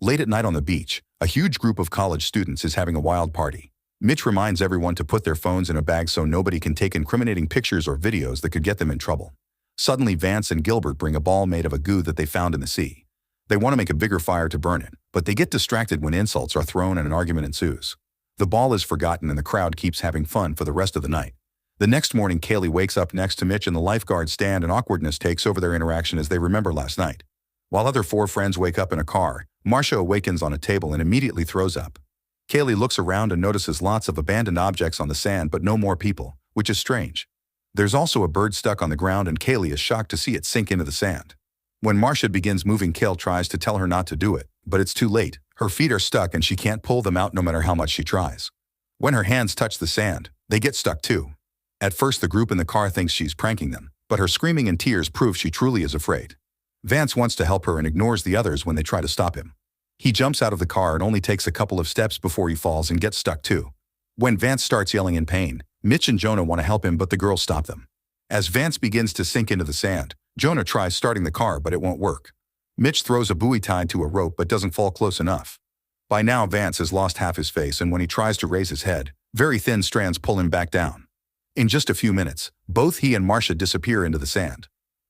Late at night on the beach, a huge group of college students is having a wild party. Mitch reminds everyone to put their phones in a bag so nobody can take incriminating pictures or videos that could get them in trouble. Suddenly, Vance and Gilbert bring a ball made of a goo that they found in the sea. They want to make a bigger fire to burn it, but they get distracted when insults are thrown and an argument ensues. The ball is forgotten and the crowd keeps having fun for the rest of the night. The next morning, Kaylee wakes up next to Mitch in the lifeguard stand and awkwardness takes over their interaction as they remember last night. While other four friends wake up in a car, Marcia awakens on a table and immediately throws up. Kaylee looks around and notices lots of abandoned objects on the sand but no more people, which is strange. There's also a bird stuck on the ground and Kaylee is shocked to see it sink into the sand. When Marcia begins moving, Kale tries to tell her not to do it, but it's too late. Her feet are stuck and she can't pull them out no matter how much she tries. When her hands touch the sand, they get stuck too. At first, the group in the car thinks she's pranking them, but her screaming and tears prove she truly is afraid. Vance wants to help her and ignores the others when they try to stop him. He jumps out of the car and only takes a couple of steps before he falls and gets stuck too. When Vance starts yelling in pain, Mitch and Jonah want to help him, but the girls stop them. As Vance begins to sink into the sand, Jonah tries starting the car, but it won't work. Mitch throws a buoy tied to a rope but doesn't fall close enough. By now, Vance has lost half his face, and when he tries to raise his head, very thin strands pull him back down. In just a few minutes, both he and Marcia disappear into the sand.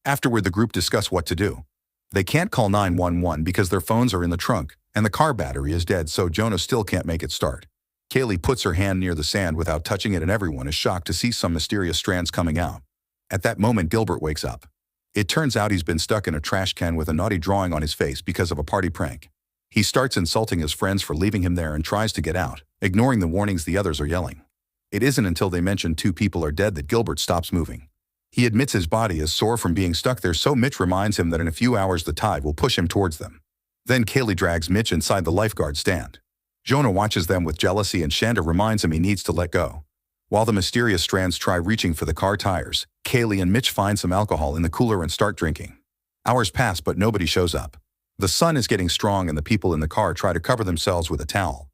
Afterward, the group discuss what to do. They can't call 911 because their phones are in the trunk, and the car battery is dead, so Jonah still can't make it start. Kaylee puts her hand near the sand without touching it, and everyone is shocked to see some mysterious strands coming out. At that moment, Gilbert wakes up. It turns out he's been stuck in a trash can with a naughty drawing on his face because of a party prank. He starts insulting his friends for leaving him there and tries to get out, ignoring the warnings the others are yelling. It isn't until they mention 2 people are dead that Gilbert stops moving. He admits his body is sore from being stuck there, so Mitch reminds him that in a few hours the tide will push him towards them. Then Kaylee drags Mitch inside the lifeguard stand. Jonah watches them with jealousy and Shanda reminds him he needs to let go. While the mysterious strands try reaching for the car tires, Kaylee and Mitch find some alcohol in the cooler and start drinking. Hours pass but nobody shows up. The sun is getting strong and the people in the car try to cover themselves with a towel.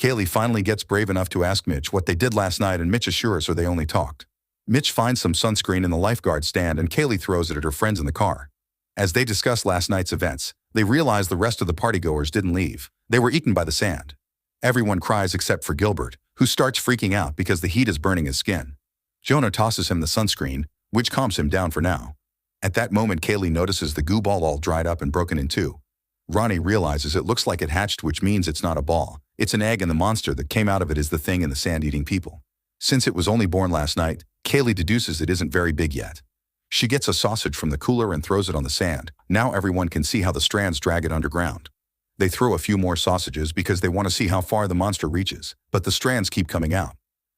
Kaylee finally gets brave enough to ask Mitch what they did last night, and Mitch assures her they only talked. Mitch finds some sunscreen in the lifeguard stand and Kaylee throws it at her friends in the car. As they discuss last night's events, they realize the rest of the partygoers didn't leave. They were eaten by the sand. Everyone cries except for Gilbert, who starts freaking out because the heat is burning his skin. Jonah tosses him the sunscreen, which calms him down for now. At that moment, Kaylee notices the goo ball all dried up and broken in two. Ronnie realizes it looks like it hatched, which means it's not a ball. It's an egg, and the monster that came out of it is the thing in the sand eating people. Since it was only born last night, Kaylee deduces it isn't very big yet. She gets a sausage from the cooler and throws it on the sand. Now everyone can see how the strands drag it underground. They throw a few more sausages because they want to see how far the monster reaches, but the strands keep coming out.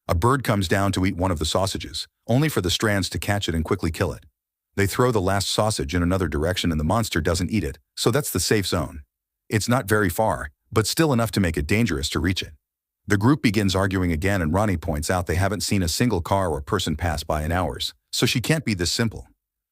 A bird comes down to eat one of the sausages, only for the strands to catch it and quickly kill it. They throw the last sausage in another direction and the monster doesn't eat it, so that's the safe zone. It's not very far, but still enough to make it dangerous to reach it. The group begins arguing again and Ronnie points out they haven't seen a single car or person pass by in hours, so she can't be this simple.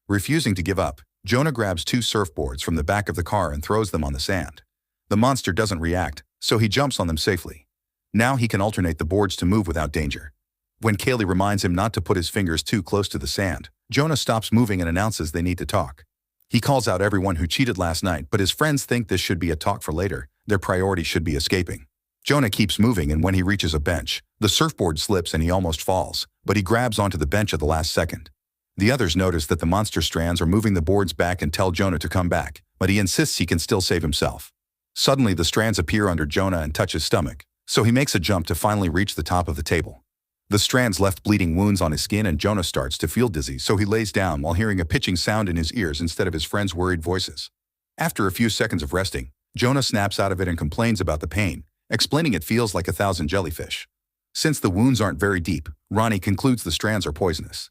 Refusing to give up, Jonah grabs 2 surfboards from the back of the car and throws them on the sand. The monster doesn't react, so he jumps on them safely. Now he can alternate the boards to move without danger. When Kaylee reminds him not to put his fingers too close to the sand, Jonah stops moving and announces they need to talk. He calls out everyone who cheated last night, but his friends think this should be a talk for later. Their priority should be escaping. Jonah keeps moving, and when he reaches a bench, the surfboard slips and he almost falls, but he grabs onto the bench at the last second. The others notice that the monster strands are moving the boards back and tell Jonah to come back, but he insists he can still save himself. Suddenly, the strands appear under Jonah and touch his stomach, so he makes a jump to finally reach the top of the table. The strands left bleeding wounds on his skin and Jonah starts to feel dizzy, so he lays down while hearing a pitching sound in his ears instead of his friends' worried voices. After a few seconds of resting, Jonah snaps out of it and complains about the pain, explaining it feels like 1,000 jellyfish. Since the wounds aren't very deep, Ronnie concludes the strands are poisonous.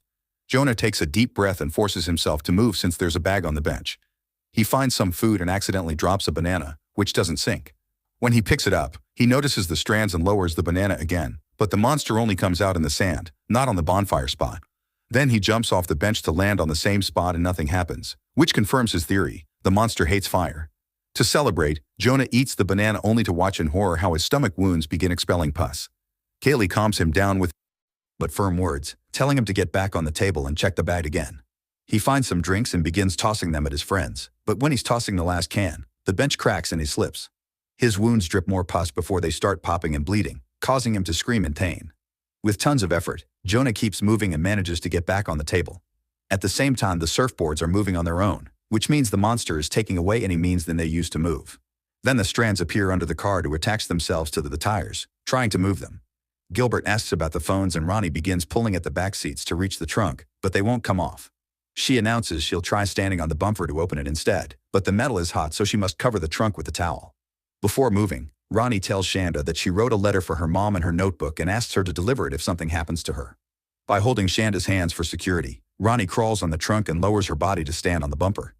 Jonah takes a deep breath and forces himself to move since there's a bag on the bench. He finds some food and accidentally drops a banana, which doesn't sink. When he picks it up, he notices the strands and lowers the banana again, but the monster only comes out in the sand, not on the bonfire spot. Then he jumps off the bench to land on the same spot and nothing happens, which confirms his theory: the monster hates fire. To celebrate, Jonah eats the banana only to watch in horror how his stomach wounds begin expelling pus. Kaylee calms him down with but firm words, telling him to get back on the table and check the bag again. He finds some drinks and begins tossing them at his friends, but when he's tossing the last can, the bench cracks and he slips. His wounds drip more pus before they start popping and bleeding, causing him to scream in pain. With tons of effort, Jonah keeps moving and manages to get back on the table. At the same time, the surfboards are moving on their own, which means the monster is taking away any means than they used to move. Then the strands appear under the car to attach themselves to the tires, trying to move them. Gilbert asks about the phones and Ronnie begins pulling at the back seats to reach the trunk, but they won't come off. She announces she'll try standing on the bumper to open it instead, but the metal is hot so she must cover the trunk with a towel. Before moving, Ronnie tells Shanda that she wrote a letter for her mom in her notebook and asks her to deliver it if something happens to her. By holding Shanda's hands for security, Ronnie crawls on the trunk and lowers her body to stand on the bumper.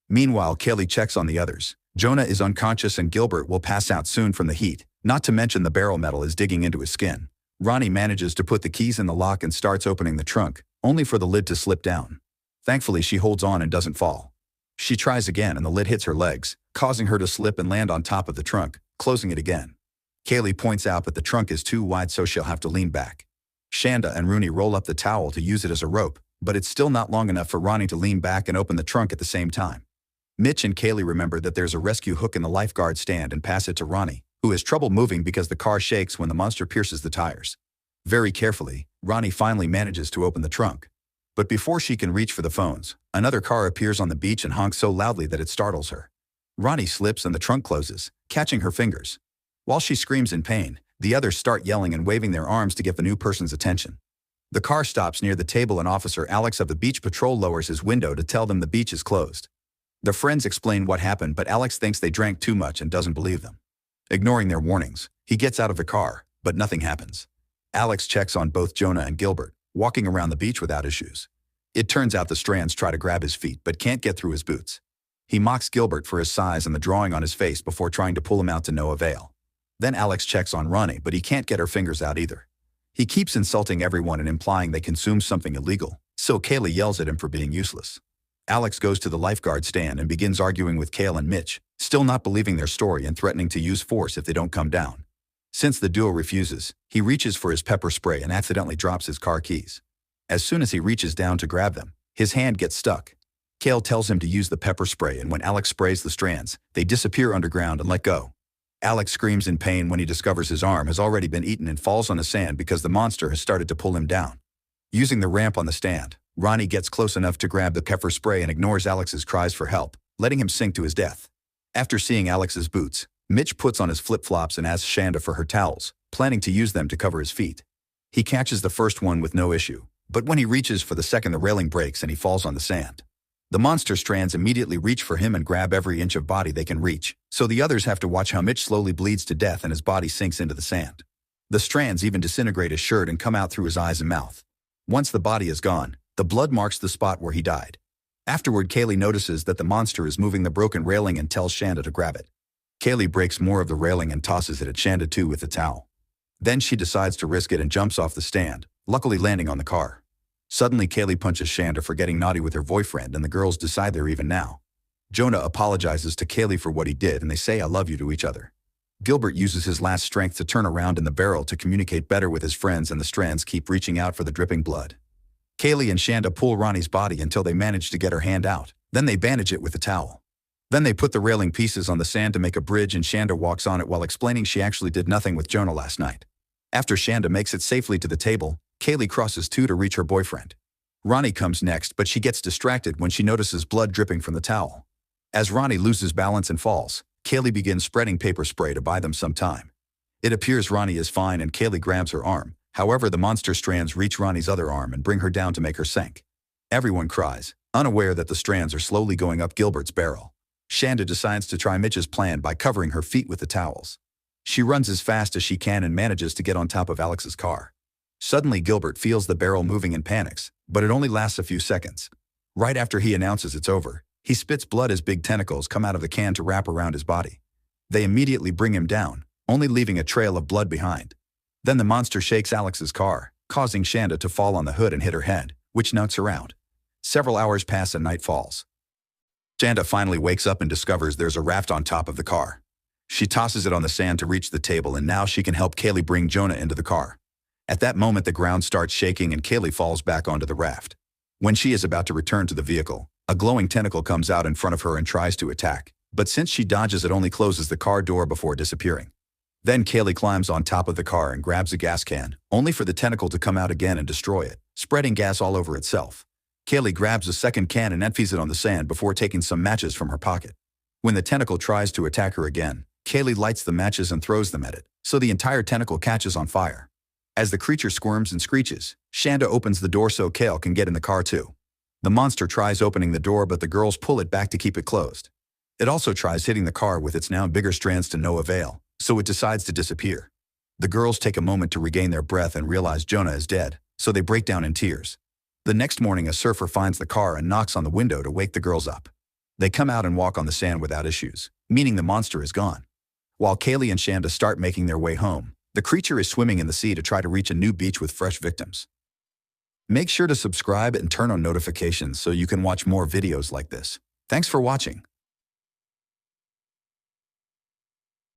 Meanwhile, Kaylee checks on the others. Jonah is unconscious and Gilbert will pass out soon from the heat, not to mention the barrel metal is digging into his skin. Ronnie manages to put the keys in the lock and starts opening the trunk, only for the lid to slip down. Thankfully, she holds on and doesn't fall. She tries again and the lid hits her legs, causing her to slip and land on top of the trunk, closing it again. Kaylee points out that the trunk is too wide so she'll have to lean back. Shanda and Rooney roll up the towel to use it as a rope, but it's still not long enough for Ronnie to lean back and open the trunk at the same time. Mitch and Kaylee remember that there's a rescue hook in the lifeguard stand and pass it to Ronnie, who has trouble moving because the car shakes when the monster pierces the tires. Very carefully, Ronnie finally manages to open the trunk. But before she can reach for the phones, another car appears on the beach and honks so loudly that it startles her. Ronnie slips and the trunk closes, catching her fingers. While she screams in pain, the others start yelling and waving their arms to get the new person's attention. The car stops near the table and Officer Alex of the beach patrol lowers his window to tell them the beach is closed. The friends explain what happened, but Alex thinks they drank too much and doesn't believe them. Ignoring their warnings, he gets out of the car, but nothing happens. Alex checks on both Jonah and Gilbert, walking around the beach without issues. It turns out the strands try to grab his feet but can't get through his boots. He mocks Gilbert for his size and the drawing on his face before trying to pull him out to no avail. Then Alex checks on Ronnie, but he can't get her fingers out either. He keeps insulting everyone and implying they consumed something illegal, so Kaylee yells at him for being useless. Alex goes to the lifeguard stand and begins arguing with Kale and Mitch, still not believing their story and threatening to use force if they don't come down. Since the duo refuses, he reaches for his pepper spray and accidentally drops his car keys. As soon as he reaches down to grab them, his hand gets stuck. Kale tells him to use the pepper spray, and when Alex sprays the strands, they disappear underground and let go. Alex screams in pain when he discovers his arm has already been eaten and falls on the sand because the monster has started to pull him down. Using the ramp on the stand, Ronnie gets close enough to grab the pepper spray and ignores Alex's cries for help, letting him sink to his death. After seeing Alex's boots, Mitch puts on his flip-flops and asks Shanda for her towels, planning to use them to cover his feet. He catches the first one with no issue, but when he reaches for the second, the railing breaks and he falls on the sand. The monster strands immediately reach for him and grab every inch of body they can reach, so the others have to watch how Mitch slowly bleeds to death and his body sinks into the sand. The strands even disintegrate his shirt and come out through his eyes and mouth. Once the body is gone, the blood marks the spot where he died. Afterward, Kaylee notices that the monster is moving the broken railing and tells Shanda to grab it. Kaylee breaks more of the railing and tosses it at Shanda too with a towel. Then she decides to risk it and jumps off the stand, luckily landing on the car. Suddenly, Kaylee punches Shanda for getting naughty with her boyfriend and the girls decide they're even now. Jonah apologizes to Kaylee for what he did and they say "I love you" to each other. Gilbert uses his last strength to turn around in the barrel to communicate better with his friends and the strands keep reaching out for the dripping blood. Kaylee and Shanda pull Ronnie's body until they manage to get her hand out. Then they bandage it with a towel. Then they put the railing pieces on the sand to make a bridge and Shanda walks on it while explaining she actually did nothing with Jonah last night. After Shanda makes it safely to the table, Kaylee crosses too to reach her boyfriend. Ronnie comes next, but she gets distracted when she notices blood dripping from the towel. As Ronnie loses balance and falls, Kaylee begins spreading paper spray to buy them some time. It appears Ronnie is fine and Kaylee grabs her arm. However, the monster strands reach Ronnie's other arm and bring her down to make her sink. Everyone cries, unaware that the strands are slowly going up Gilbert's barrel. Shanda decides to try Mitch's plan by covering her feet with the towels. She runs as fast as she can and manages to get on top of Alex's car. Suddenly, Gilbert feels the barrel moving and panics, but it only lasts a few seconds. Right after he announces it's over, he spits blood as big tentacles come out of the can to wrap around his body. They immediately bring him down, only leaving a trail of blood behind. Then the monster shakes Alex's car, causing Shanda to fall on the hood and hit her head, which knocks her out. Several hours pass and night falls. Shanda finally wakes up and discovers there's a raft on top of the car. She tosses it on the sand to reach the table and now she can help Kaylee bring Jonah into the car. At that moment, the ground starts shaking and Kaylee falls back onto the raft. When she is about to return to the vehicle, a glowing tentacle comes out in front of her and tries to attack. But since she dodges, it only closes the car door before disappearing. Then Kaylee climbs on top of the car and grabs a gas can, only for the tentacle to come out again and destroy it, spreading gas all over itself. Kaylee grabs a second can and empties it on the sand before taking some matches from her pocket. When the tentacle tries to attack her again, Kaylee lights the matches and throws them at it, so the entire tentacle catches on fire. As the creature squirms and screeches, Shanda opens the door so Kale can get in the car too. The monster tries opening the door, but the girls pull it back to keep it closed. It also tries hitting the car with its now bigger strands to no avail, so it decides to disappear. The girls take a moment to regain their breath and realize Jonah is dead, so they break down in tears. The next morning, a surfer finds the car and knocks on the window to wake the girls up. They come out and walk on the sand without issues, meaning the monster is gone. While Kaylee and Shanda start making their way home, the creature is swimming in the sea to try to reach a new beach with fresh victims. Make sure to subscribe and turn on notifications so you can watch more videos like this. Thanks for watching.